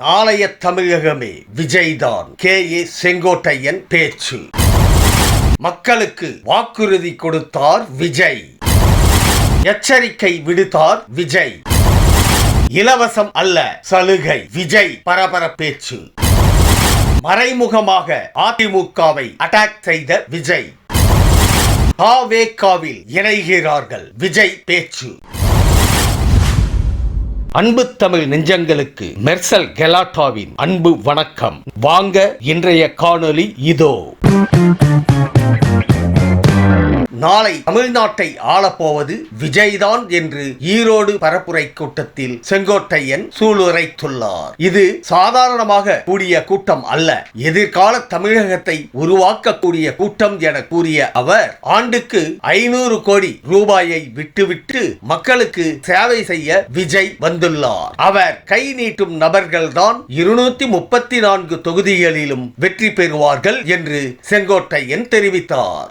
நாளைய தமிழகமே விஜய்தான். கே.ஏ. செங்கோட்டையன் பேச்சு. மக்களுக்கு வாக்குறுதி கொடுத்தார் விஜய். எச்சரிக்கை விடுத்தார் விஜய். இலவசம் அல்ல சலுகை. விஜய் பரபர பேச்சு. மறைமுகமாக அதிமுகவை அட்டாக் செய்த விஜய். தாவேகாவில் இணைகிறார்கள் விஜய் பேச்சு. அன்பு தமிழ் நெஞ்சங்களுக்கு மெர்சல் கெலாட்டாவின் அன்பு வணக்கம். வாங்க இன்றைய காணொளி இதோ. நாளை தமிழ்நாட்டை ஆளப்போவது விஜய்தான் என்று ஈரோடு பரப்புரை கூட்டத்தில் செங்கோட்டையன் சூளுரைத்துள்ளார். இது சாதாரணமாக கூடிய கூட்டம் அல்ல, எதிர்கால தமிழகத்தை உருவாக்கக்கூடிய கூட்டம் என கூறிய அவர், ஆண்டுக்கு 500 கோடி ரூபாயை விட்டுவிட்டு மக்களுக்கு சேவை செய்ய விஜய் வந்துள்ளார். அவர் கை நீட்டும் நபர்கள்தான் 234 தொகுதிகளிலும் வெற்றி பெறுவார்கள் என்று செங்கோட்டையன் தெரிவித்தார்.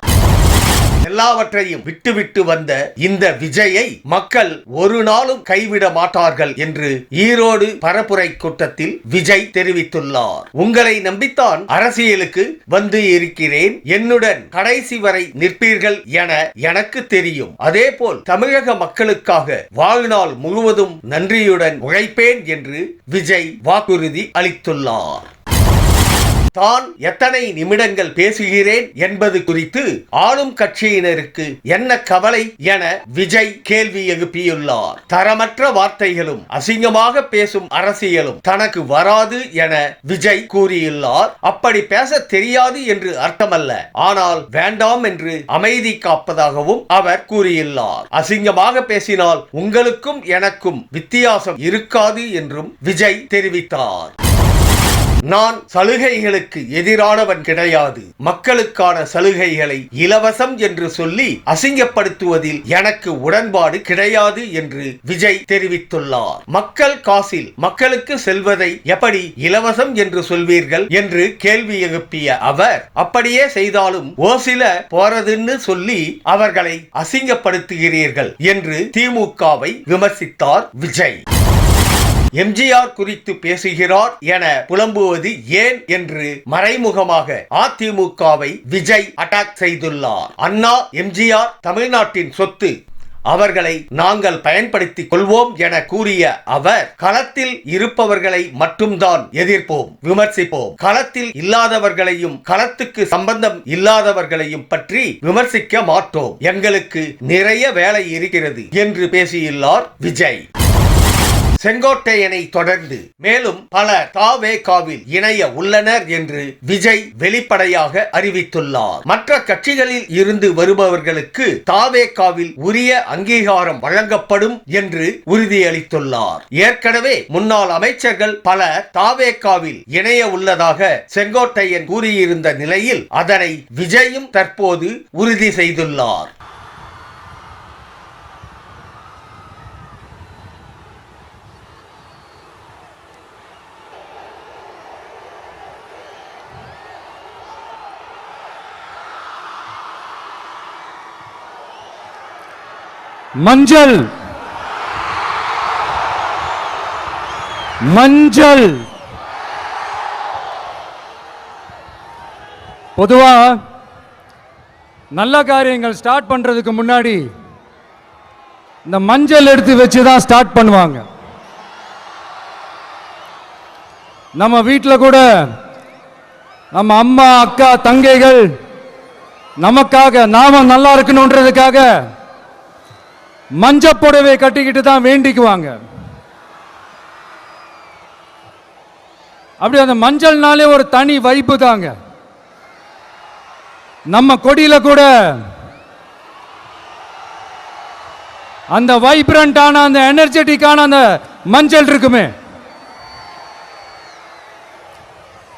எல்லாவற்றையும் விட்டுவிட்டு வந்த இந்த விஜயை மக்கள் ஒரு நாளும் கைவிட மாட்டார்கள் என்று ஈரோடு பரப்புரை கூட்டத்தில் விஜய் தெரிவித்துள்ளார். உங்களை நம்பித்தான் அரசியலுக்கு வந்து இருக்கிறேன், என்னுடன் கடைசி வரை நிற்பீர்கள் என எனக்கு தெரியும். அதேபோல் தமிழக மக்களுக்காக வாழ்நாள் முழுவதும் நன்றியுடன் உழைப்பேன் என்று விஜய் வாக்குறுதி அளித்துள்ளார். தான் எத்தனை நிமிடங்கள் பேசுகிறேன் என்பது குறித்து ஆளும் கட்சியினருக்கு என்ன கவலை என விஜய் கேள்வி எழுப்பியுள்ளார். தரமற்ற வார்த்தைகளும் அசிங்கமாக பேசும் அரசியலும் தனக்கு வராது என விஜய் கூறியுள்ளார். அப்படி பேச தெரியாது என்று அர்த்தமல்ல, ஆனால் வேண்டாம் என்று அமைதி காப்பதாகவும் அவர் கூறியுள்ளார். அசிங்கமாக பேசினால் உங்களுக்கும் எனக்கும் வித்தியாசம் இருக்காது என்றும் விஜய் தெரிவித்தார். நான் சலுகைகளுக்கு எதிரானவன் கிடையாது. மக்களுக்கான சலுகைகளை இலவசம் என்று சொல்லி அசிங்கப்படுத்துவதில் எனக்கு உடன்பாடு கிடையாது என்று விஜய் தெரிவித்துள்ளார். மக்கள் காசில் மக்களுக்கு செல்வதை எப்படி இலவசம் என்று சொல்வீர்கள் என்று கேள்வி எழுப்பிய அவர், அப்படியே செய்தாலும் ஓசில போறதுன்னு சொல்லி அவர்களை அசிங்கப்படுத்துகிறீர்கள் என்று திமுகவை விமர்சித்தார் விஜய். எம்ஜிஆர் குறித்து பேசுகிறார் என புலம்புவது ஏன் என்று மறைமுகமாக அதிமுகவை விஜய் அட்டாக் செய்துள்ளார். அண்ணா எம்ஜிஆர் தமிழ்நாட்டின் சொத்து, அவர்களை நாங்கள் பயன்படுத்திக் கொள்வோம் என கூறிய அவர், களத்தில் இருப்பவர்களை மட்டும்தான் எதிர்ப்போம், விமர்சிப்போம். களத்தில் இல்லாதவர்களையும் களத்துக்கு சம்பந்தம் இல்லாதவர்களையும் பற்றி விமர்சிக்க மாட்டோம், எங்களுக்கு நிறைய வேலை இருக்கிறது என்று பேசியுள்ளார் விஜய். செங்கோட்டையனை தொடர்ந்து மேலும் பலர் தாவேகாவில் இணைய உள்ளனர் என்று விஜய் வெளிப்படையாக அறிவித்துள்ளார். மற்ற கட்சிகளில் இருந்து வருபவர்களுக்கு தாவேகாவில் உரிய அங்கீகாரம் வழங்கப்படும் என்று உறுதியளித்துள்ளார். ஏற்கனவே முன்னாள் அமைச்சர்கள் பலர் தாவேகாவில் இணைய உள்ளதாக செங்கோட்டையன் கூறியிருந்த நிலையில் அதனை விஜயும் தற்போது உறுதி செய்துள்ளார். மஞ்சள் மஞ்சள் பொதுவா நல்ல காரியங்கள் ஸ்டார்ட் பண்றதுக்கு முன்னாடி இந்த மஞ்சள் எடுத்து வச்சு தான் ஸ்டார்ட் பண்ணுவாங்க. நம்ம வீட்டில் கூட நம்ம அம்மா அக்கா தங்கைகள் நமக்காக நாம நல்லா இருக்கணும்ன்றதுக்காக மஞ்சள் புடவை கட்டிக்கிட்டு தான் வேண்டிக்குவாங்க. அப்படி அந்த மஞ்சள்னாலே ஒரு தனி வைப்பு தாங்க. நம்ம கொடியில கூட அந்த வைப்ரண்டான அந்த எனர்ஜெட்டிக்கான அந்த மஞ்சள் இருக்குமே,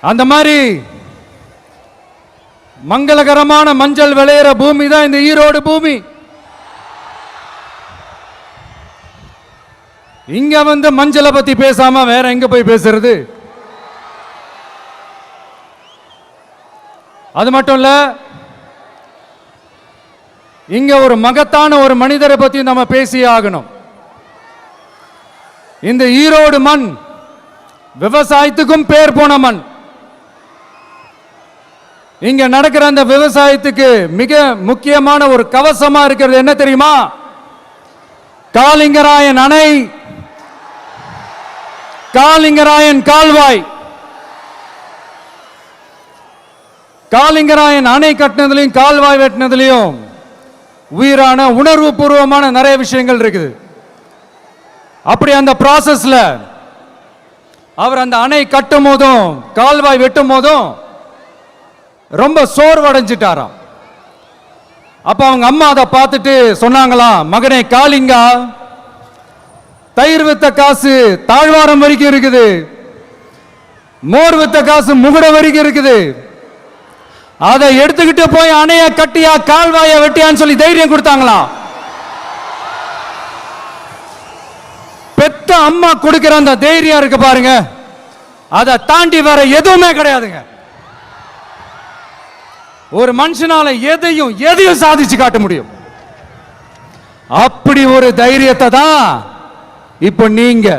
அந்த மாதிரி மங்களகரமான மஞ்சள் விளையிற பூமி தான் இந்த ஈரோடு பூமி. இங்க வந்து மஞ்சளை பத்தி பேசாம வேற எங்க போய் பேசுறது? அது மட்டும் இல்ல, இங்க ஒரு மகத்தான ஒரு மனிதரை பத்தி நம்ம பேசியே ஆகணும். இந்த ஈரோடு மண் விவசாயத்துக்கும் பேர் போன மண். இங்க நடக்கிற அந்த விவசாயத்துக்கு மிக முக்கியமான ஒரு கவசமா இருக்கிறது என்ன தெரியுமா? காலிங்கராயன் அணை, காலிங்கராயன் கால்வாய். காலிங்கராயன் அணை கட்டினதுலையும் கால்வாய் வெட்டினதுலையும் உயிரான உணர்வு பூர்வமான நிறைய விஷயங்கள் இருக்குது. அப்படி அந்த ப்ராசஸ்ல அவர் அந்த அணை கட்டும் போதும் கால்வாய் வெட்டும் போதும் ரொம்ப சோர்வடைஞ்சிட்டாராம். அப்ப அவங்க அம்மா அதை பார்த்துட்டு சொன்னாங்களாம், மகனே காளிங்கா, தயிர் வித்த காசு தாழ்வாரம் வரைக்கும் இருக்குது, மோர் வித்த காசு முகுட வரைக்கும் இருக்குது, அதை எடுத்துக்கிட்டு போய் அணைய கட்டியா கால்வாய வெட்டியான்னு சொல்லி தைரியம் கொடுத்தாங்களாம். பெத்த அம்மா கொடுக்கிற அந்த தைரியம் இருக்கு பாருங்க, அதை தாண்டி வேற எதுவுமே கிடையாதுங்க. ஒரு மனுஷனால எதையும் சாதிச்சு காட்ட முடியும். அப்படி ஒரு தைரியத்தை தான் இப்ப நீங்க,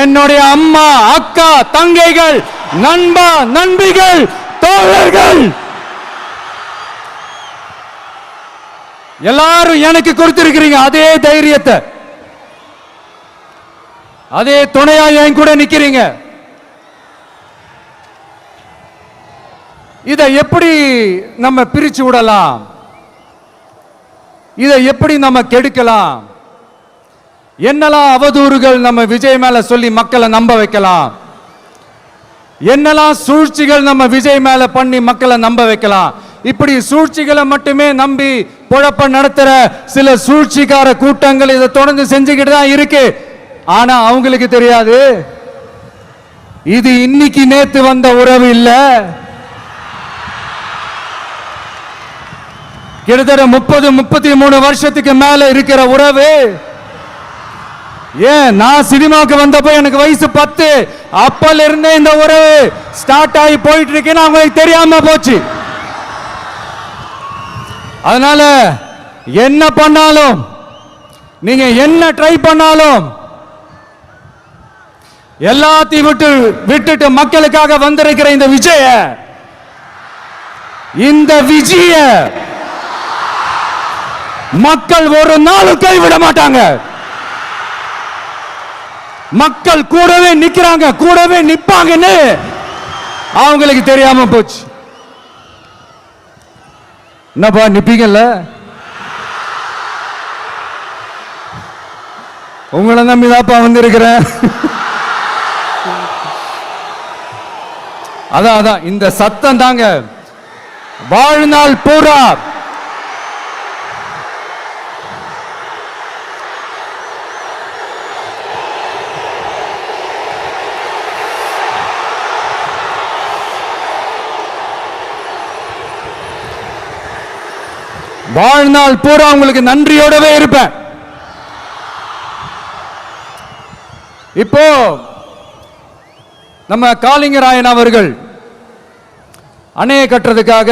என்னுடைய அம்மா, அக்கா, தங்கைகள், நண்பா, நண்பிகள், தோழர்கள் எல்லாரும் எனக்கு கொடுத்திருக்கிறீங்க. அதே தைரியத்தை, அதே துணையா என் கூட நிக்கிறீங்க. இதை எப்படி நம்ம பிரிச்சு விடலாம்? இதை எப்படி நம்ம கெடுக்கலாம்? என்னெல்லாம் அவதூறுகள் நம்ம விஜய் மேல சொல்லி மக்களை நம்ப வைக்கலாம்? என்னெல்லாம் சூழ்ச்சிகள் நம்ம விஜய் மேல பண்ணி மக்களை நம்ப வைக்கலாம்? இப்படி சூழ்ச்சிகளை மட்டுமே நம்பி பொழப்ப நடத்துற சில சூழ்ச்சிக்கார கூட்டங்கள் இதை தொடர்ந்து செஞ்சுக்கிட்டு தான் இருக்கு. ஆனா அவங்களுக்கு தெரியாது, இது இன்னைக்கு நேத்து வந்த உறவு இல்ல. கிட்டத்தட்ட 30-33 வருஷத்துக்கு மேல இருக்கிற உறவு. ஏன், நான் சினிமாவுக்கு வந்தப்போ எனக்கு வயசு 10. அப்பல இருந்தே இந்த உறவு ஸ்டார்ட் ஆகி போயிட்டு இருக்குன்னு அவங்களுக்கு தெரியாம போச்சு. அதனால என்ன பண்ணாலும், நீங்க என்ன ட்ரை பண்ணாலும், எல்லாத்தையும் விட்டுட்டு மக்களுக்காக வந்திருக்கிற இந்த விஜய மக்கள் ஒரு நாளும் கைவிட மாட்டாங்க. மக்கள் கூடவே நிக்கிறாங்க, கூடவே நிப்பாங்கன்னு அவங்களுக்கு தெரியாம போச்சு. என்னப்பா நிப்பீங்கல்ல? உங்களை நம்பிதாப்பா வந்திருக்கிறேன். அதான் இந்த சத்தம் தாங்க வாழ்நாள் பூரா உங்களுக்கு நன்றியோடவே இருப்பேன். இப்போ நம்ம காளிங்கராயன் அவர்கள் அணையை கட்டுறதுக்காக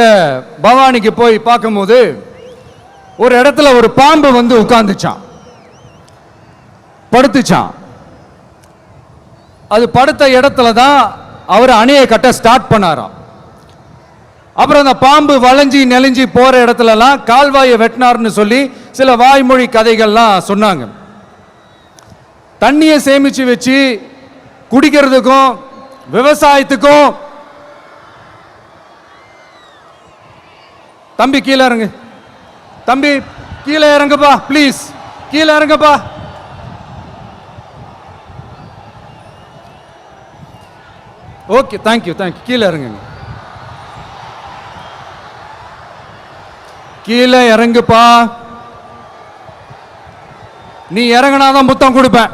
பவானிக்கு போய் பார்க்கும்போது ஒரு இடத்துல ஒரு பாம்பு வந்து உட்கார்ந்துச்சான், படுத்துச்சான். அது படுத்த இடத்துல தான் அவர் அணையை கட்ட ஸ்டார்ட் பண்ணாராம். அப்புறம் அந்த பாம்பு வளைஞ்சி நெளிஞ்சி போற இடத்துலலாம் கால்வாயை வெட்டினார்னு சொல்லி சில வாய்மொழி கதைகள்லாம் சொன்னாங்க. தண்ணியை சேமிச்சு வச்சு குடிக்கிறதுக்கும் விவசாயத்துக்கும். தம்பி கீழே இறங்கு, தம்பி கீழே இறங்குப்பா, ப்ளீஸ் கீழே இறங்குப்பா. ஓகே, தேங்க்யூ கீழே இறங்குங்க, கீழே இறங்குப்பா. நீ இறங்கினாதான் முத்தம் கொடுப்பேன்.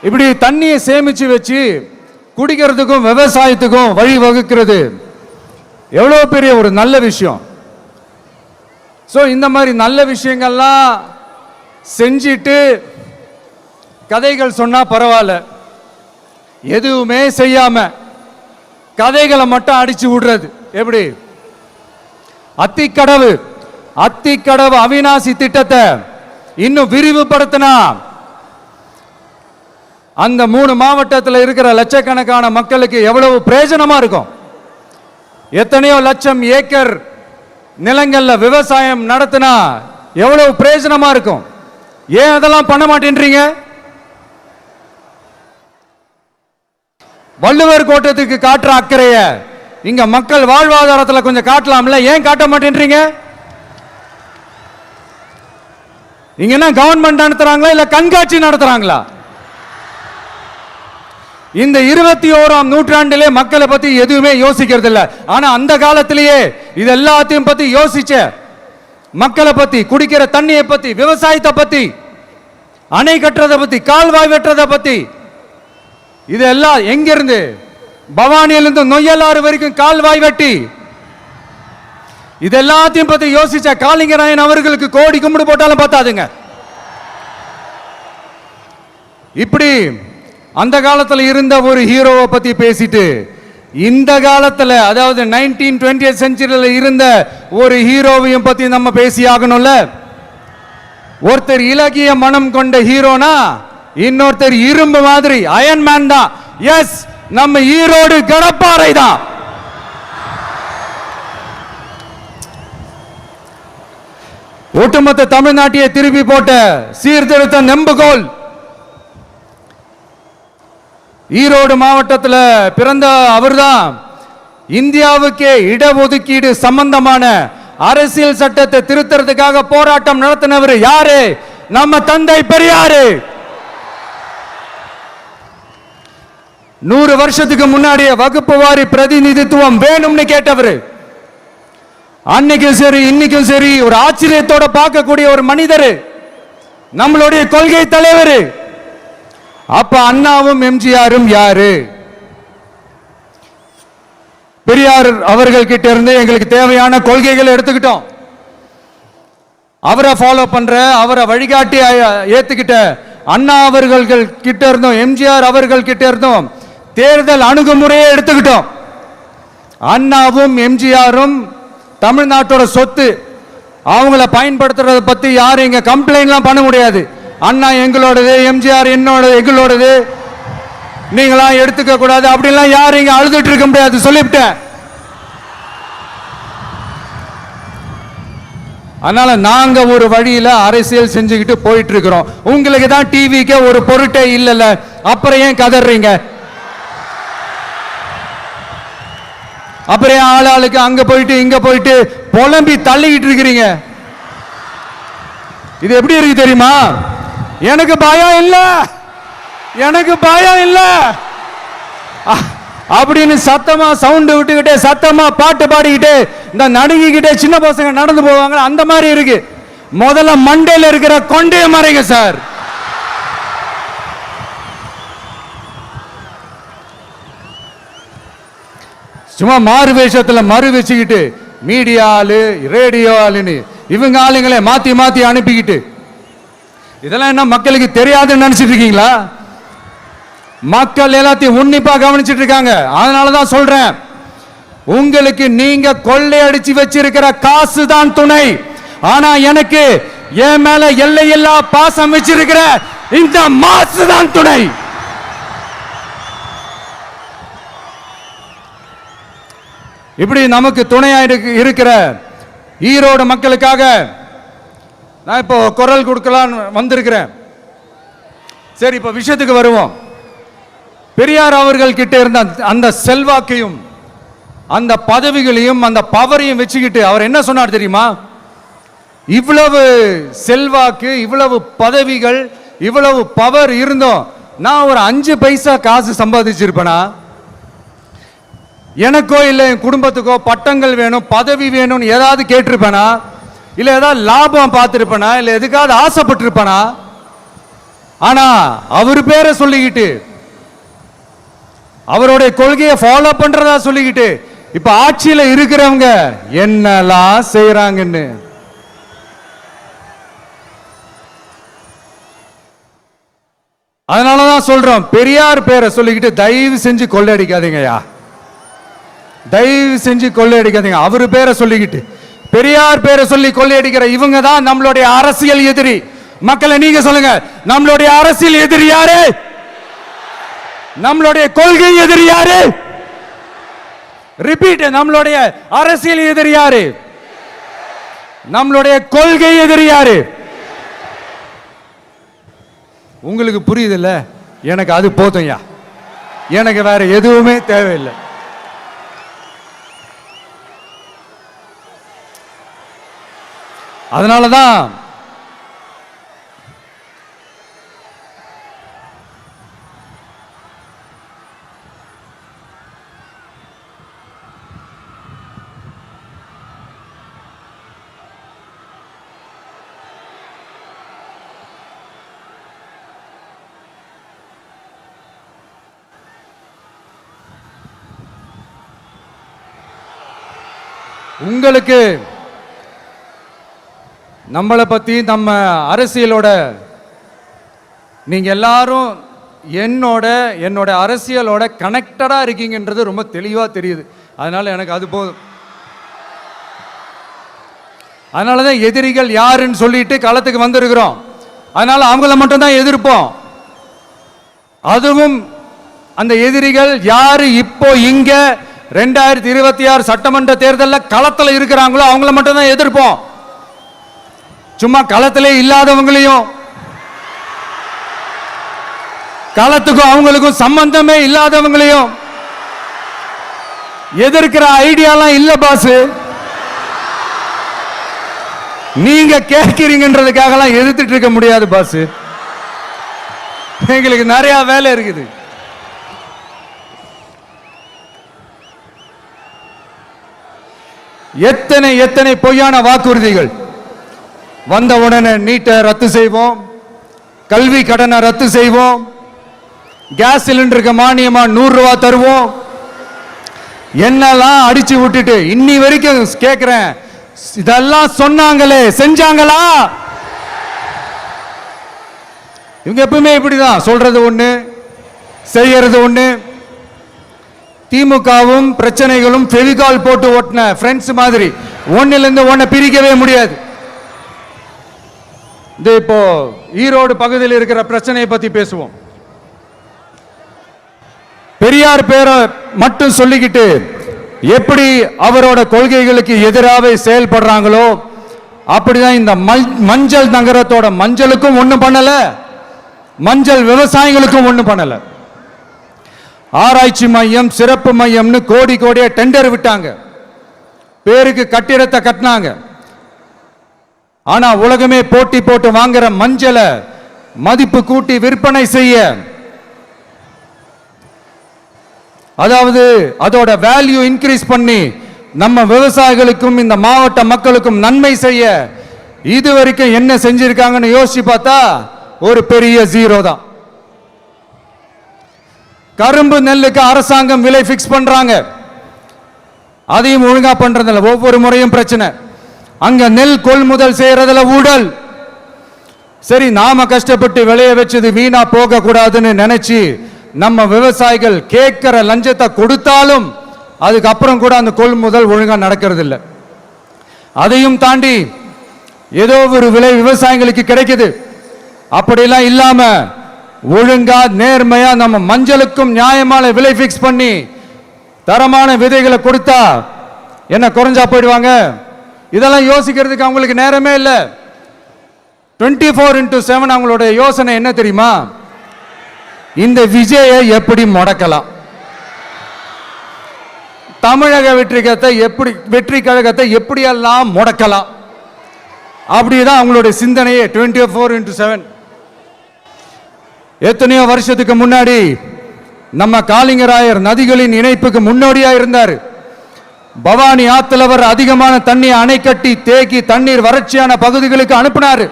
இப்படி தண்ணியை சேமிச்சு வச்சு குடிக்கிறதுக்கும் விவசாயத்துக்கும் வழி வகுக்கிறது எவ்வளவு பெரிய ஒரு நல்ல விஷயம். ஸோ இந்த மாதிரி நல்ல விஷயங்கள்லாம் செஞ்சிட்டு கதைகள் சொன்னா பரவாயில்ல, எதுவுமே செய்யாம கதைகளை மட்டும் அடிச்சு விடுறது எப்படி? அத்திக்கடவு அவிநாசி திட்டத்தை இன்னும் விரிவுபடுத்தினா அந்த 3 மாவட்டத்தில் இருக்கிற லட்சக்கணக்கான மக்களுக்கு எவ்வளவு பிரயோஜனமா இருக்கும். எத்தனையோ லட்சம் ஏக்கர் நிலங்கள்ல விவசாயம் நடத்தினா எவ்வளவு பிரயோஜனமா இருக்கும். ஏன் அதெல்லாம் பண்ண மாட்டேன்றீங்க? வள்ளுவர் கோட்டத்துக்கு காட்டுற அக்கறைய இங்க மக்கள் வாழ்வாதாரத்தில் கொஞ்சம் காட்டலாம்ல, ஏன் காட்ட மாட்டேன்றீங்க? இங்க என்ன கவர்மெண்ட் நடத்துறாங்களா இல்ல கண்காட்சி நடத்துறாங்களா? இந்த 21ஆம் நூற்றாண்டிலே மக்களை பத்தி எதுவுமே யோசிக்கிறது இல்ல. ஆனா அந்த காலத்திலேயே இது எல்லாத்தையும் பத்தி யோசிச்ச, மக்களை பத்தி, குடிக்கிற தண்ணியை பத்தி, விவசாயத்தை பத்தி, அணை கட்டுறதை பத்தி, கால்வாய் வெட்டுறதை பத்தி, இதெல்லாம் எங்கிருந்து? பவானியிலிருந்து நொய்யலாறு வரைக்கும் கால்வாய் வெட்டி இதெல்லாத்தையும் பத்தி யோசிச்ச காளிங்கராயன் அவர்களுக்கு கோடி கும்பிடு போட்டாலும் பார்த்தாதுங்க. இப்படி அந்த காலத்தில் இருந்த ஒரு ஹீரோவை பத்தி பேசிட்டு இந்த காலத்தில், அதாவது 1920th செஞ்சுரியில் இருந்த ஒரு ஹீரோவையும் பத்தி நம்ம பேசி ஆகணும்ல. ஒருத்தர் இலகிய மனம் கொண்ட ஹீரோனா இன்னொருத்தர் இரும்பு மாதிரி அயன் மேன் தான். எஸ், நம்ம ஈரோடு கடப்பாறை தான். ஒட்டுமொத்த தமிழ்நாட்டையே திருப்பி போட்ட சீர்திருத்த நெம்புகோல். ஈரோடு மாவட்டத்தில் பிறந்த அவர்தான் இந்தியாவுக்கே இடஒதுக்கீடு சம்பந்தமான அரசியல் சட்டத்தை திருத்தறதுக்காக போராட்டம் நடத்தினவர் யாரு? நம்ம தந்தை பெரியாரு. 100 வருஷத்துக்கு முன்னாடியே வகுப்பு வாரி பிரதிநிதித்துவம் வேணும்னு கேட்டவர். அன்னைக்கும் சரி இன்னைக்கும் சரி ஒரு ஆச்சரியத்தோட பார்க்கக்கூடிய ஒரு மனிதர், நம்மளுடைய கொள்கை தலைவர். அப்ப அண்ணாவும் எம்ஜிஆரும் யாரு? பெரியார் அவர்கள் கிட்ட இருந்து எங்களுக்கு தேவையான கொள்கைகளை எடுத்துக்கிட்டோம். அவரை ஃபாலோ பண்ற, அவரை வழிகாட்டி ஏத்துக்கிட்ட அண்ணா அவர்கள் கிட்ட இருந்தோம், எம்ஜிஆர் அவர்கள் கிட்ட இருந்தோம் தேர்தல் அணுகுமுறையை எடுத்துக்கிட்டோம். அண்ணாவும் எம்ஜிஆரும் தமிழ்நாட்டோட சொத்து. அவங்கள பயன்படுத்துறத பத்தி யாரும் இங்க கம்ப்ளைண்ட்லாம் பண்ண முடியாது. அண்ணா எங்களோடது, எம்ஜிஆர் எங்களோடது, நீங்களா எடுத்துக்க கூடாது அப்படிலாம் யாரும் இங்க அழுதுட்டு இருக்க முடியாது, சொல்லிவிட்டேன். அதனால நாங்க ஒரு வழியில அரசியல் செஞ்சுக்கிட்டு போயிட்டு இருக்கிறோம். உங்களுக்கு தான் டிவிக்கு ஒரு பொருட்டே இல்லைல்ல, அப்புறம் ஏன் கதறீங்க? அப்புறம் ஆளாளுக்கு அங்க போயிட்டு இங்க போயிட்டு புலம்பி தள்ளிக்கிட்டு இருக்கிறீங்க. இது எப்படி இருக்கு தெரியுமா? எனக்கு பயம் இல்ல, எனக்கு பயம் இல்ல அப்படின்னு சத்தமா சவுண்ட் விட்டுக்கிட்டே சத்தமா பாட்டு பாடிக்கிட்டே இந்த நடுங்கிக்கிட்டே சின்ன பசங்க நடந்து போவாங்க, அந்த மாதிரி இருக்கு. முதல்ல மண்டையில இருக்கிற கொண்டைய மறைங்க சார். சும்மா மாறு வேஷத்துல மறு வச்சுக்கிட்டு மீடியா ஆளு, ரேடியோ ஆளுன்னு இவங்க ஆளுங்களே மாத்தி மாத்தி அனுப்பிக்கிட்டு, இதெல்லாம் என்ன மக்களுக்கு தெரியாதுன்னு நினைச்சிட்டு இருக்கீங்களா? மக்கள் எல்லாத்தையும் உன்னிப்பா கவனிச்சிட்டு இருக்காங்க. அதனாலதான் சொல்றேன், உங்களுக்கு நீங்க கொள்ளையடிச்சு வச்சிருக்கிற காசு தான் துணை. ஆனா எனக்கு என் மேல எல்லையில்லா பாசம் வச்சிருக்கிற இந்த மாசு தான் துணை. இப்படி நமக்கு துணையா இருக்கிற ஈரோடு மக்களுக்காக நான் இப்போ குரல் கொடுக்கலான்னு வந்திருக்கிறேன். சரி, இப்போ விஷயத்துக்கு வருவோம். பெரியார் அவர்கள் கிட்ட இருந்த அந்த செல்வாக்கையும் அந்த பதவிகளையும் அந்த பவரையும் வச்சுக்கிட்டு அவர் என்ன சொன்னார் தெரியுமா? இவ்வளவு செல்வாக்கு, இவ்வளவு பதவிகள், இவ்வளவு பவர் இருந்தோம் நான் ஒரு 5 பைசா காசு சம்பாதிச்சிருப்பேனா? எனக்கோ இல்லை என் குடும்பத்துக்கோ பட்டங்கள் வேணும், பதவி வேணும்னு ஏதாவது கேட்டிருப்பேனா? இல்லை ஏதாவது லாபம் பார்த்துருப்பேனா? இல்லை எதுக்காவது ஆசைப்பட்டிருப்பேனா? ஆனா அவர் பேரை சொல்லிக்கிட்டு அவருடைய கொள்கையை ஃபாலோ பண்றதா சொல்லிக்கிட்டு இப்ப ஆட்சியில இருக்கிறவங்க என்னெல்லாம் செய்யறாங்கன்னு. அதனாலதான் சொல்றோம், பெரியார் பேரை சொல்லிக்கிட்டு தயவு செஞ்சு கொள்ளையடிக்காதீங்கயா, தயவு செஞ்சு கொள்ளையடிக்காதீங்க. அவரு பேரை சொல்லிக்கிட்டு பெரியார் பேரை சொல்லி கொள்ளையடிக்கிற இவங்க தான் நம்மளுடைய அரசியல் எதிரி. மக்களை நீங்க சொல்லுங்க, நம்மளுடைய அரசியல் எதிரி யாரு? நம்மளுடைய கொள்கை எதிரி யாரு? ரிப்பீட், நம்மளுடைய அரசியல் எதிரி யாரு? நம்மளுடைய கொள்கை எதிரி யாரு? உங்களுக்கு புரியுதுல்ல? எனக்கு அது போதும்யா, எனக்கு வேற எதுவுமே தேவையில்லை. அதனாலதான் உங்களுக்கு நம்மளை பத்தி நம்ம அரசியலோட நீங்க எல்லாரும் என்னோட அரசியலோட கனெக்டடா இருக்கீங்கன்றது ரொம்ப தெளிவா தெரியுது. அதனால எனக்கு அது போதும். அதனாலதான் எதிரிகள் யாருன்னு சொல்லிட்டு களத்துக்கு வந்திருக்கிறோம். அதனால அவங்கள மட்டும் தான் எதிர்ப்போம். அதுவும் அந்த எதிரிகள் யாரு இப்போ இங்க 2026 சட்டமன்ற தேர்தலில் களத்தில் இருக்கிறாங்களோ அவங்கள மட்டும் தான் எதிர்ப்போம். சும்மா களத்திலே இல்லாதவங்களையும், களத்துக்கும் அவங்களுக்கும் சம்பந்தமே இல்லாதவங்களையும் எதிர்க்கிற ஐடியாலாம் இல்ல பாஸ். நீங்க கேட்கிறீங்கன்றதுக்காகலாம் எதிர்த்துட்டு இருக்க முடியாது பாஸ். எங்களுக்கு நிறைய வேலை இருக்குது. எத்தனை எத்தனை பொய்யான வாக்குறுதிகள். வந்த உடனே நீட்டை ரத்து செய்வோம், கல்வி கடனை ரத்து செய்வோம், கேஸ் சிலிண்டருக்கு மானியமா 100 ரூபாய் தருவோம், என்னெல்லாம் அடிச்சு விட்டுட்டு இன்னி வரைக்கும் கேட்கிறேன், இதெல்லாம் சொன்னாங்களே செஞ்சாங்களா? இவங்க எப்பவுமே இப்படிதான், சொல்றது ஒண்ணு செய்யறது ஒண்ணு. திமுகவும் பிரச்சனைகளும் ஃபெவிகால் போட்டு ஓட்டின ஃப்ரெண்ட்ஸ் மாதிரி ஒன்னிலிருந்து ஒன்ன பிரிக்கவே முடியாது. இப்போ ஈரோடு பகுதியில் இருக்கிற பிரச்சனையை பத்தி பேசுவோம். பெரியார் பேரை மட்டும் சொல்லிக்கிட்டு எப்படி அவரோட கொள்கைகளுக்கு எதிராக செயல்படுறாங்களோ அப்படிதான் இந்த மஞ்சள் நகரத்தோட மஞ்சளுக்கும் ஒண்ணும் பண்ணல, மஞ்சள் விவசாயிகளுக்கும் ஒண்ணும் பண்ணல. ஆராய்ச்சி மையம், சிறப்பு மையம்னு கோடி கோடியா டெண்டர் விட்டாங்க, பேருக்கு கட்டிடத்தை கட்டினாங்க. ஆனா உலகமே போட்டி போட்டு வாங்குற மஞ்சளை மதிப்பு கூட்டி விற்பனை செய்ய, அதாவது அதோட வேல்யூ இன்க்ரீஸ் பண்ணி நம்ம விவசாயிகளுக்கும் இந்த மாவட்ட மக்களுக்கும் நன்மை செய்ய இதுவரைக்கும் என்ன செஞ்சிருக்காங்கன்னு யோசிச்சு பார்த்தா ஒரு பெரிய ஜீரோ தான். கரும்பு நெல்லுக்கு அரசாங்கம் விலை பிக்ஸ் பண்றாங்க, அதையும் ஒழுங்கா பண்றதில்ல. ஒவ்வொரு முறையும் பிரச்சனை. அங்க நெல் கொள்முதல் செய்யறதுல ஊழல். சரி, நாம கஷ்டப்பட்டு விளைய வச்சது வீணா போக கூடாதுன்னு நினைச்சு நம்ம விவசாயிகள் கேட்கிற லஞ்சத்தை கொடுத்தாலும் அதுக்கப்புறம் கூட அந்த கொள்முதல் ஒழுங்கா நடக்கிறது இல்லை. அதையும் தாண்டி ஏதோ ஒரு விலை விவசாயிகளுக்கு கிடைக்குது. அப்படிலாம் இல்லாம ஒழுங்கா நேர்மையா நம்ம மஞ்சளுக்கும் நியாயமான விலை பிக்ஸ் பண்ணி தரமான விதைகளை கொடுத்தா என்ன குறைஞ்சா போயிடுவாங்க? இதெல்லாம் யோசிக்கிறதுக்கு அவங்களுக்கு நேரமே இல்லை. 24/7 அவங்களோட யோசனை என்ன தெரியுமா? இந்த விஜயை எப்படி முடக்கலாம், தமிழக வெற்றி கழகத்தை எப்படியெல்லாம் முடக்கலாம், அப்படிதான் அவங்களுடைய சிந்தனையே 24/7. எத்தனையோ வருஷத்துக்கு முன்னாடி நம்ம காளிங்கராயர் நதிகளின் இணைப்புக்கு முன்னோடியா இருந்தார். பவானி ஆத்துல வர அதிகமான தண்ணி அணை கட்டி தேக்கி தண்ணீர் வறட்சியான பகுதிகளுக்கு அனுப்பினார்.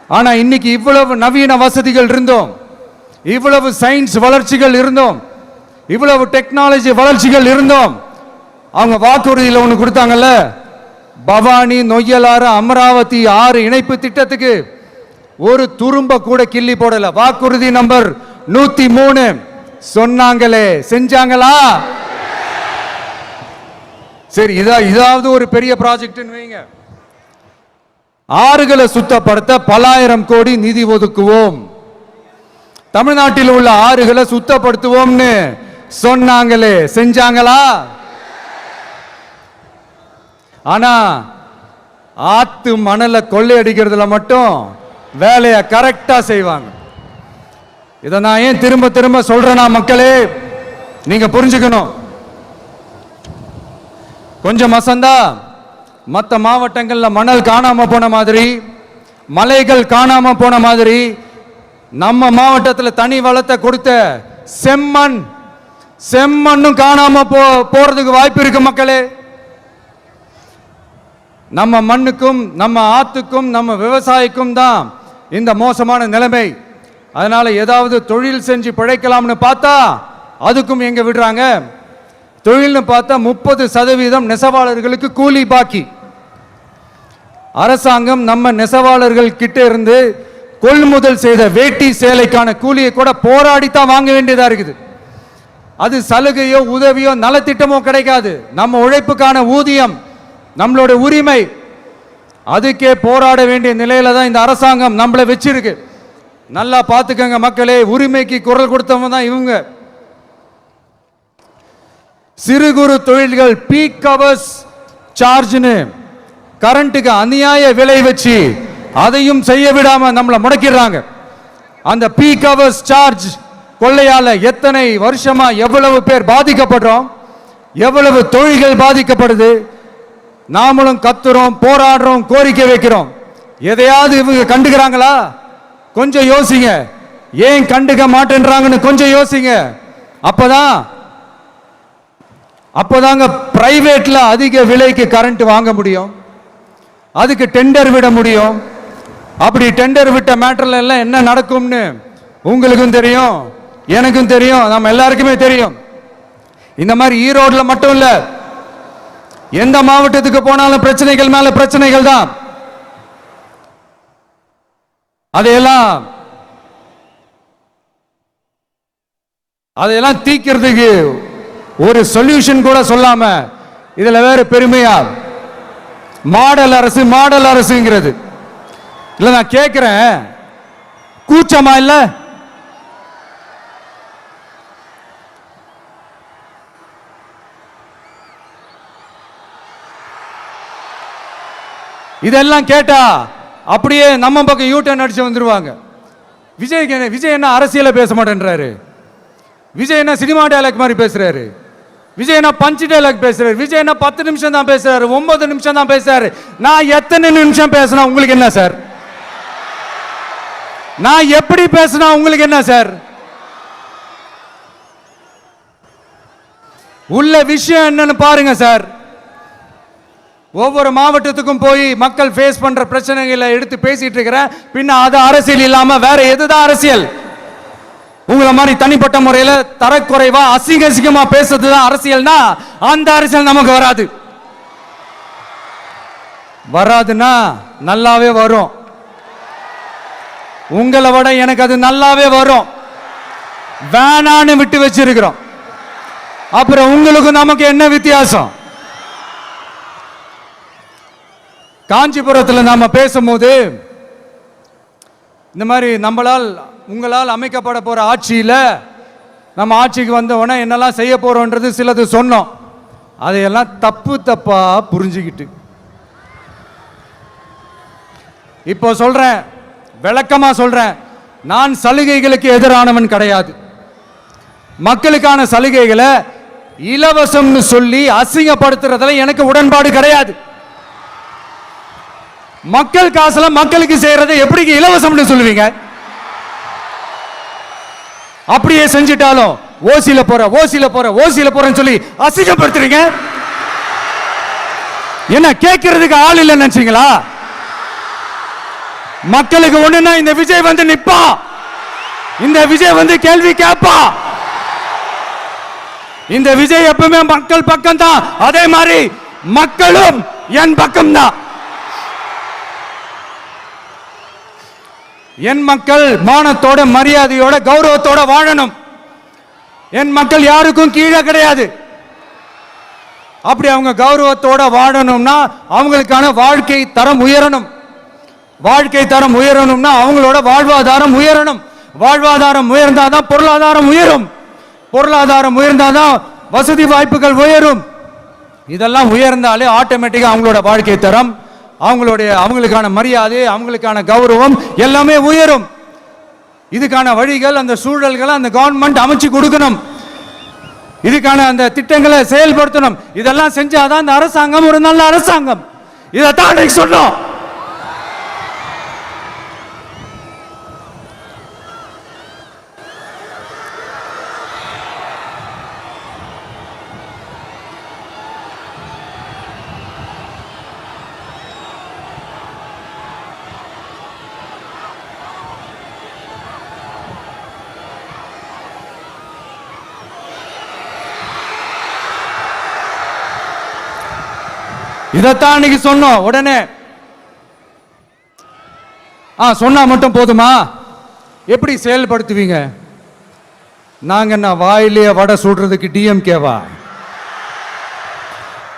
ஆனா இன்னைக்கு இவ்வளவு நவீன வசதிகள் இருந்தோம், இவ்வளவு சயின்ஸ் வளர்ச்சிகள் இருந்தோம், இவ்வளவு டெக்னாலஜி வளர்ச்சிகள் இருந்தோம், அவங்க வாக்குறுதியில் ஒன்று கொடுத்தாங்கல்ல, பவானி நொய்யலாறு அமராவதி 6 இணைப்பு திட்டத்துக்கு ஒரு துரும்ப கூட கிள்ளி போடல. வாக்குறுதி நம்பர் 103 சொன்னாங்களே, செஞ்சாங்களா? சரி, இதாவது ஒரு பெரிய ப்ராஜெக்ட் வைங்க. ஆறுகளை சுத்தப்படுத்த பல்லாயிரம் கோடி நிதி ஒதுக்குவோம், தமிழ்நாட்டில் உள்ள ஆறுகளை சுத்தப்படுத்துவோம்னு சொன்னாங்களே, செஞ்சாங்களா? ஆனா ஆத்து மணலை கொள்ளையடிக்கிறதுல மட்டும் வேலையை கரெக்டா செய்வாங்க. இதை நான் ஏன் திரும்ப திரும்ப சொல்றேன்னா, மக்களே நீங்க புரிஞ்சுக்கணும். கொஞ்சம் மசந்தா மற்ற மாவட்டங்கள்ல மணல் காணாம போன மாதிரி, மலைகள் காணாம போன மாதிரி, நம்ம மாவட்டத்தில் தனி வளத்தை கொடுத்த செம்மண்ணும் காணாம போறதுக்கு வாய்ப்பு இருக்கு மக்களே. நம்ம மண்ணுக்கும் நம்ம ஆத்துக்கும் நம்ம விவசாயிக்கும் தான் இந்த மோசமான நிலைமை. அதனால ஏதாவது தொழில் செஞ்சு பிழைக்கலாம்னு பார்த்தா அதுக்கும் எங்க விடுறாங்க. தொழில்னு பார்த்தா 30% நெசவாளர்களுக்கு கூலி பாக்கி. அரசாங்கம் நம்ம நெசவாளர்கள் கிட்ட இருந்து கொள்முதல் செய்த வேட்டி சேலைக்கான கூலியை கூட போராடித்தான் வாங்க வேண்டியதா இருக்குது. அது சலுகையோ உதவியோ நலத்திட்டமோ கிடைக்காது. நம்ம உழைப்புக்கான ஊதியம், நம்மளோட உரிமை, அதுக்கே போராட வேண்டிய நிலையில தான் இந்த அரசாங்கம் நம்மளை வச்சிருக்கு. நல்லா பார்த்துக்கங்க மக்களே, உரிமைக்கு குரல் கொடுத்தவங்க தான் இவங்க. சிறு குறு தொழில்கள் பீக் ஹவர்ஸ் சார்ஜ்னு கரண்ட்டுக்கு அநியாய விலை வச்சு அதையும் செய்ய விடாம நம்மளை முடக்கிடுறாங்க. அந்த பீக் ஹவர்ஸ் சார்ஜ் கொள்ளையால எத்தனை வருஷமா எவ்வளவு பேர் பாதிக்கப்படுறோம், எவ்வளவு தொழில்கள் பாதிக்கப்படுது. நாமளும் கத்துறோம், போராடுறோம், கோரிக்கை வைக்கிறோம். எதையாவது இவங்க கண்டுக்கிறாங்களா? கொஞ்சம் யோசிங்க. ஏன் கண்டுக்க மாட்டேன்றாங்கன்னு கொஞ்சம் யோசிங்க. அப்போதாங்க பிரைவேட்ல அதிக விலைக்கு கரண்ட் வாங்க முடியும், அதுக்கு டெண்டர் விட முடியும். அப்படி டெண்டர் விட்ட மேட்டர்ல எல்லாம் என்ன நடக்கும்னு உங்களுக்கும் தெரியும், எனக்கும் தெரியும், நம்ம எல்லாருக்குமே தெரியும். இந்த மாதிரி ஈரோடுல மட்டும் இல்ல, எந்த மாவட்டத்துக்கு போனாலும் பிரச்சனைகள் மேல பிரச்சனைகள் தான். அதையெல்லாம் தீக்கிறதுக்கு ஒரு சொல்யூஷன் கூட சொல்லாம இதுல வேற பெருமையா மாடல் அரசுங்கிறது இல்ல. நான் கேட்கிறேன், கூச்சமா இல்ல? இதெல்லாம் கேட்டா அப்படியே நம்ம பக்கம் யூட்டர்ன் அடிச்சு வந்துருவாங்க. விஜய் என்ன அரசியல பேச மாட்டேன்றாரு, விஜய் என்ன சினிமா டயலாக் மாதிரி பேசுறாரு, விஜய் என்ன பஞ்ச் டயலாக் பேசுறாரு, விஜய் என்ன 10 நிமிஷம் தான் பேசுறாரு, 9 நிமிஷம் தான் பேசுறாரு. நான் எத்தனை நிமிஷம் பேசினா உங்களுக்கு என்ன சார்? நான் எப்படி பேசினா உங்களுக்கு என்ன சார்? உள்ள விஷயம் என்னன்னு பாருங்க சார். ஒவ்வொரு மாவட்டத்துக்கும் போய் மக்கள் ஃபேஸ் பண்ற பிரச்சனைகளை எடுத்து பேசிட்டு இருக்கிறேன். பின்ன அது அரசியல் இல்லாம வேற எதுதான் அரசியல்? உங்களை மாதிரி தனிப்பட்ட முறையில் தரக்குறைவா அசிங்கமா பேசுறதுதான் அரசியல்னா அந்த அரசியல் நமக்கு வராதுன்னா நல்லாவே வரும். உங்களை விட எனக்கு அது நல்லாவே வரும். வேணான்னு விட்டு வச்சிருக்கிறோம். அப்புறம் உங்களுக்கு நமக்கு என்ன வித்தியாசம்? காஞ்சிபுரத்தில் நாம பேசும்போது இந்த மாதிரி உங்களால் அமைக்கப்பட போற ஆட்சியில நம்ம ஆட்சிக்கு வந்த உடனே என்னெல்லாம் செய்ய போறோம்ன்றது சிலது சொன்னோம். அதையெல்லாம் தப்பா புரிஞ்சுக்கிட்டு இப்போ சொல்றேன், விளக்கமா சொல்றேன், நான் சலுகைகளுக்கு எதிரானவன் கிடையாது. மக்களுக்கான சலுகைகளை இலவசம்னு சொல்லி அசிங்கப்படுத்துறதுல எனக்கு உடன்பாடு கிடையாது. மக்கள் காசுல மக்களுக்கு செய்யறதை எப்படி இலவசம்னு சொல்லுவீங்க? அப்படியே செஞ்சிட்டாலும் ஓசில போறேன்னு சொல்லி அசிங்கப்படுத்துறீங்க. என்ன கேட்கறதுக்கு ஆள் இல்லைன்னு நினைச்சீங்களா? மக்களுக்கு ஒண்ணுன்னா இந்த விஜய் வந்து நிப்பா, இந்த விஜய் வந்து கேள்வி கேட்பா. இந்த விஜய் எப்பவுமே மக்கள் பக்கம் தான், அதே மாதிரி மக்களும் என் பக்கம் தான். என் மக்கள் மானத்தோட மரியாதையோட கௌரவத்தோட வாழணும். என் மக்கள் யாருக்கும் கீழே கிடையாது. அப்படி அவங்க கௌரவத்தோட வாழணும்னா அவங்களுக்கான வாழ்க்கை தரம் உயரணும். வாழ்க்கை தரம் உயரணும்னா அவங்களோட வாழ்வாதாரம் உயரணும். வாழ்வாதாரம் உயர்ந்தாதான் பொருளாதாரம் உயரும். பொருளாதாரம் உயர்ந்தாதான் வசதி வாய்ப்புகள் உயரும். இதெல்லாம் உயர்ந்தாலே ஆட்டோமேட்டிக்கா அவங்களோட வாழ்க்கை தரம், அவங்களுக்கான மரியாதை, அவங்களுக்கான கௌரவம் எல்லாமே உயரும். இதுக்கான வழிகள், அந்த சூழல்களை அந்த கவர்மெண்ட் அமைச்சு கொடுக்கணும். இதுக்கான அந்த திட்டங்களை செயல்படுத்தணும். இதெல்லாம் செஞ்சாதான் அந்த அரசாங்கம் ஒரு நல்ல அரசாங்கம். இதைத்தான் சொன்னோம். இதைத்தான் இன்னைக்கு சொன்னோம். உடனே சொன்னா மட்டும் போதுமா? எப்படி செயல்படுத்துவீங்க? நாங்க என்ன வாயிலே வடை சுடுறதுக்கு டிஎம்கேவா,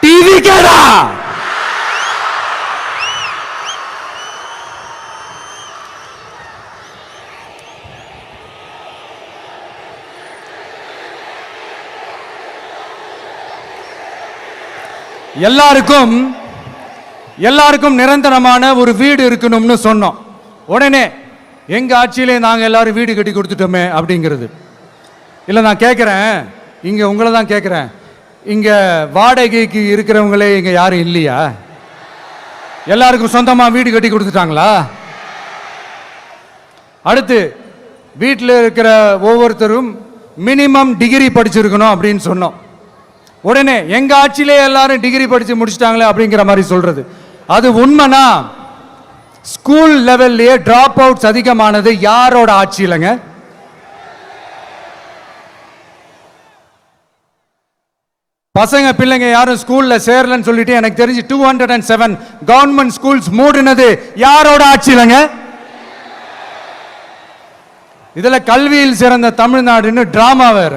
டிவிகேடா? எல்லாருக்கும் நிரந்தரமான ஒரு வீடு இருக்கணும்னு சொன்னோம். உடனே எங்க ஆட்சியிலே நாங்க எல்லாரும் வீடு கட்டி கொடுத்துட்டோமே அப்படிங்கிறது இல்ல. நான் கேட்கிறேன், இங்க உங்களை தான் கேட்கிறேன், இங்க வாடகைக்கு இருக்கிறவங்களே இங்க யாரும் இல்லையா? எல்லாருக்கும் சொந்தமா வீடு கட்டி கொடுத்துட்டாங்களா? அடுத்து வீட்டில் இருக்கிற ஒவ்வொருத்தரும் மினிமம் டிகிரி படிச்சிருக்கணும் அப்படின்னு சொன்னோம். உடனே எங்க ஆட்சியிலே எல்லாரும் டிகிரி படிச்சு முடிச்சிட்டாங்களே அப்படிங்கிற மாதிரி சொல்றது அது உண்மைனா? ஸ்கூல் லெவல்லையே டிராப் அவுட்ஸ் அதிகமானது யாரோட ஆட்சியிலங்க? பசங்க பிள்ளைங்க யாரும் ஸ்கூல்ல சேரலன்னு சொல்லிட்டு எனக்கு தெரிஞ்சு 207 கவர்மெண்ட் ஸ்கூல்ஸ் மூடினது யாரோட ஆட்சியிலங்க? இதுல கல்வியில் சிறந்த தமிழ்நாடுன்னு டிராமா வேற.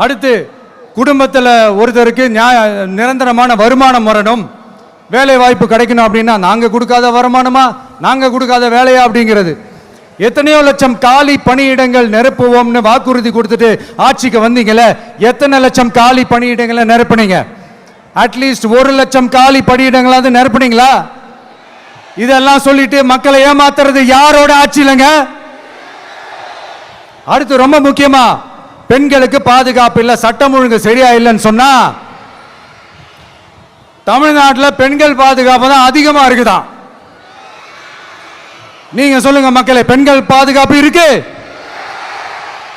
அடுத்து குடும்பத்தில் ஒருத்தருக்கு நிரந்தரமான வருமானம் வரணும், வேலை வாய்ப்பு கிடைக்கணும் அப்படின்னா நாங்க கொடுக்காத வருமானமா, நாங்க கொடுக்காத வேலையா அப்படிங்கிறது. எத்தனையோ லட்சம் காலி பணியிடங்கள் நிரப்புவோம்னு வாக்குறுதி கொடுத்துட்டு ஆட்சிக்கு வந்தீங்களே, எத்தனை லட்சம் காலி பணியிடங்களை நிரப்புனீங்க? அட்லீஸ்ட் 1 லட்சம் காலி பணியிடங்களாவது நிரப்புனீங்களா? இதெல்லாம் சொல்லிட்டு மக்களை ஏமாத்துறது யாரோட ஆட்சியிலங்க? அடுத்து ரொம்ப முக்கியமா, பெண்களுக்கு பாதுகாப்பு இல்ல, சட்டம் ஒழுங்கு சரியா இல்லைன்னு சொன்னா தமிழ்நாட்டில் பெண்கள் பாதுகாப்பு தான் அதிகமா இருக்குதான். நீங்க சொல்லுங்க மக்களே, பெண்கள் பாதுகாப்பு இருக்கு?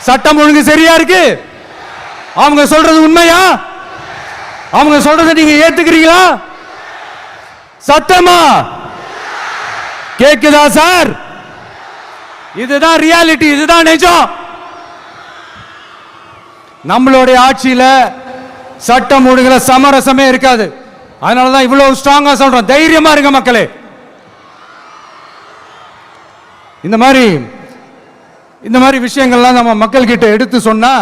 சட்டம் ஒழுங்கு சரியா இருக்கு? அவங்க சொல்றது உண்மையா? அவங்க சொல்றதை நீங்க ஏத்துக்கிறீங்களா? சத்தமா கேக்குதா சார்? இதுதான் ரியாலிட்டி, இதுதான் நிஜம். நம்மளுடைய ஆட்சியில சட்டம் ஒழுங்குல சமரசமே இருக்காது. அதனாலதான் இவ்வளவு ஸ்ட்ராங்கா சொல்றோம், தைரியமா இருங்க மக்களே. இந்த மாதிரி விஷயங்கள்லாம் நம்ம மக்கள் கிட்ட எடுத்து சொன்னா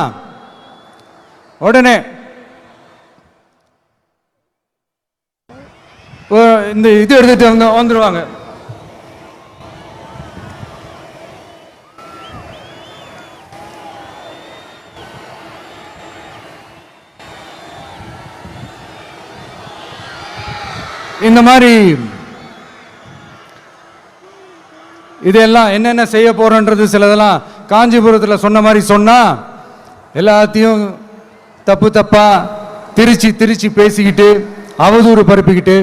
உடனே இந்த இது எடுத்துட்டு வந்துருவாங்க. இந்த மாதிரி இதெல்லாம் என்னென்ன செய்ய போறோன்றது சிலதெல்லாம் காஞ்சிபுரத்தில் சொன்ன மாதிரி சொன்னா எல்லாத்தையும் தப்பா திருச்சி பேசிக்கிட்டு அவதூறு பரப்பிக்கிட்டு.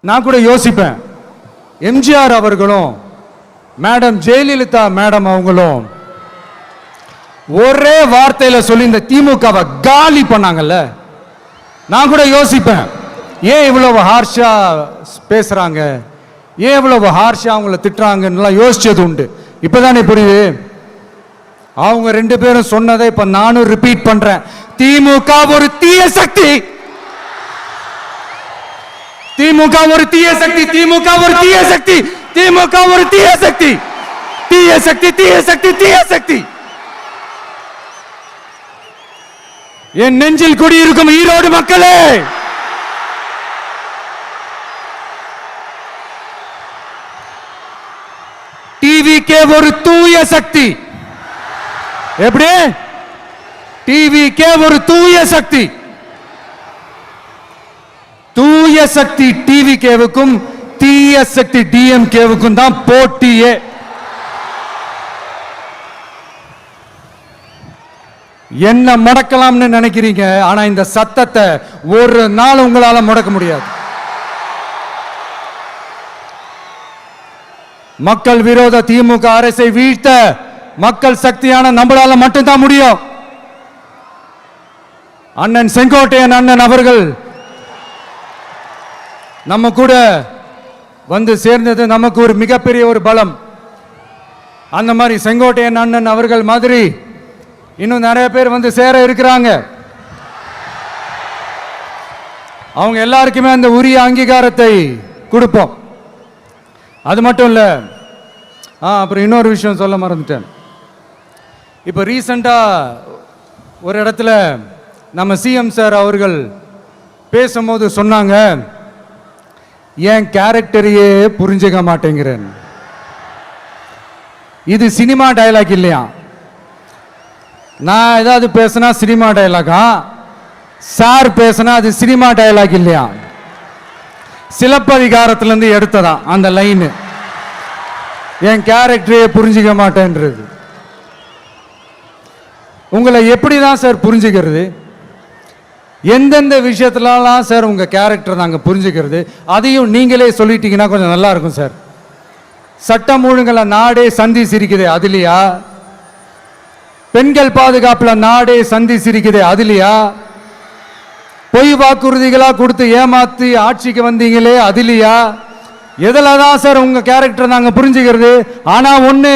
நான் கூட யோசிப்பேன், எம்ஜிஆர் அவர்களும் மேடம் ஜெயலலிதா மேடம் அவங்களும் ஒரே வார்த்தையில சொல்லி இந்த திமுகவை காலி பண்ணாங்கல்ல. நான் கூட யோசிப்பேன், ஏன் இவ்வளவு ஹார்ஷா பேசுறாங்க, ஏன் இவ்வளவு ஹார்ஷா அவங்கள திட்டுறாங்கன்னு யோசிச்சது உண்டு. இப்பதானே புரியுது. அவங்க ரெண்டு பேரும் சொன்னதை இப்ப நானும் ரிப்பீட் பண்றேன். திமுக ஒரு தீய சக்தி, திமுக ஒரு தீய சக்தி, திமுக ஒரு தீய சக்தி, திமுக ஒரு தீய சக்தி, தீய சக்தி, தீய சக்தி, தீய சக்தி. என் நெஞ்சில் குடியிருக்கும் ஈரோடு மக்களே, டிவிகே ஒரு தூய சக்தி. எப்படி? டிவிகே ஒரு தூய சக்தி. தூய சக்தி டிவிகேவுக்கும் தீய சக்தி டிஎம்கேவுக்கும் தான் போட்டியே. என்ன முடக்கலாம்னு நினைக்கிறீங்க, ஆனா இந்த சத்தத்தை ஒரு நாள் உங்களால முடக்க முடியாது. மக்கள் விரோத திமுக அரசை வீழ்த்த மக்கள் சக்தியான நம்மளால மட்டும்தான் முடியும். அண்ணன் செங்கோட்டையன் அண்ணன் அவர்கள் நம்ம கூட வந்து சேர்ந்தது நமக்கு ஒரு மிகப்பெரிய ஒரு பலம். அந்த மாதிரி செங்கோட்டையன் அண்ணன் அவர்கள் மாதிரி இன்னும் நிறைய பேர் வந்து சேர இருக்கிறாங்க. அவங்க எல்லாருக்குமே அந்த உரிய அங்கீகாரத்தை கொடுப்போம். அது மட்டும் இல்ல, அப்புறம் இன்னொரு விஷயம் சொல்ல மறந்துட்டேன். இப்போ ரீசண்டா ஒரு இடத்துல நம்ம சிஎம் சார் அவர்கள் பேசும்போது சொன்னாங்க, என் கேரக்டரையே புரிஞ்சுக்க மாட்டேங்கிறேன். இது சினிமா டயலாக் இல்லையா? நான் ஏதாவது பேசினா சினிமா டயலாகா? சார் பேசினா அது சினிமா டயலாக் இல்லையா? சிலப்பதிகாரத்திலிருந்து எடுத்ததா அந்த லைன். என் கேரக்டரையே புரிஞ்சுக்க மாட்டேன்றது. உங்களை எப்படிதான் சார் புரிஞ்சுக்கிறது? எந்தெந்த விஷயத்துலலாம் சார் உங்க கேரக்டர் நாங்கள் புரிஞ்சுக்கிறது? அதையும் நீங்களே சொல்லிட்டீங்கன்னா கொஞ்சம் நல்லா இருக்கும் சார். சட்டம் ஒழுங்குல நாடே சந்தி சிரிக்குது அதுலையா? பெண்கள் பாதுகாப்புல நாடே சந்தி சிரிக்குது அதுலையா? பொய் வாக்குறுதிகளா கொடுத்து ஏமாத்தி ஆட்சிக்கு வந்தீங்களே அதுலையா? எதுல தான் சார் உங்க கேரக்டர் நாங்க புரிஞ்சுக்கிறது? ஆனா ஒண்ணு,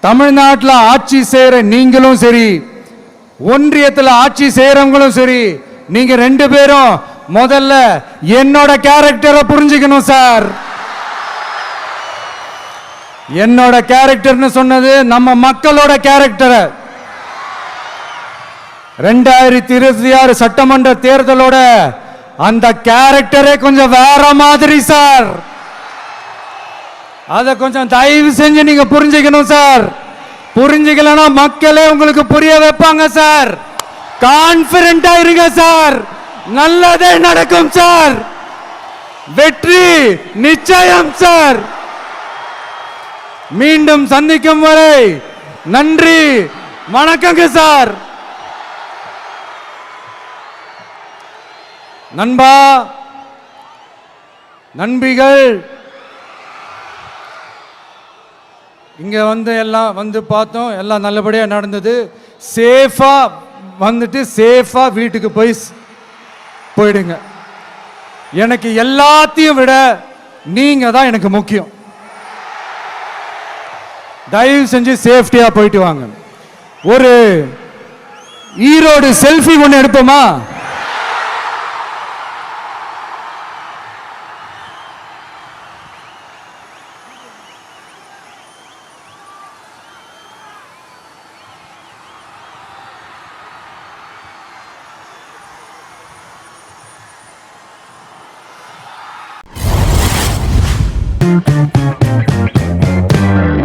தமிழ்நாட்டில் ஆட்சி செய்யற நீங்களும் சரி, ஒன்றியத்தில் ஆட்சி செய்யறவங்களும் சரி, நீங்க ரெண்டு பேரும் முதல்ல என்னோட கேரக்டரை புரிஞ்சுக்கணும் சார். என்னோட கேரக்டர்னு சொன்னது நம்ம மக்களோட கேரக்டரை. 2026 சட்டமன்ற தேர்தலோட அந்த கேரக்டரே கொஞ்சம் வேற மாதிரி சார். அதை கொஞ்சம் தயவு செஞ்சு நீங்க புரிஞ்சுக்கணும் சார். புரிஞ்சுக்கலன்னா மக்களே உங்களுக்கு புரிய வைப்பாங்க சார். கான்பிடண்டா இருங்க சார், நல்லதே நடக்கும் சார். வெற்றி நிச்சயம் சார். மீண்டும் சந்திக்கும் வரை நன்றி, வணக்கங்க சார். நண்பா, நண்பிகள், இங்க வந்து எல்லாம் வந்து பார்த்தோம், எல்லாம் நல்லபடியா நடந்தது. சேஃபா வந்துட்டு சேஃபா வீட்டுக்கு போயிடுங்க. எனக்கு எல்லாத்தையும் விட நீங்க தான் எனக்கு முக்கியம். தயவு செஞ்சு சேஃப்டியா போயிட்டு வாங்க. ஒரு ஈரோடு செல்ஃபி ஒன்று எடுப்போமா?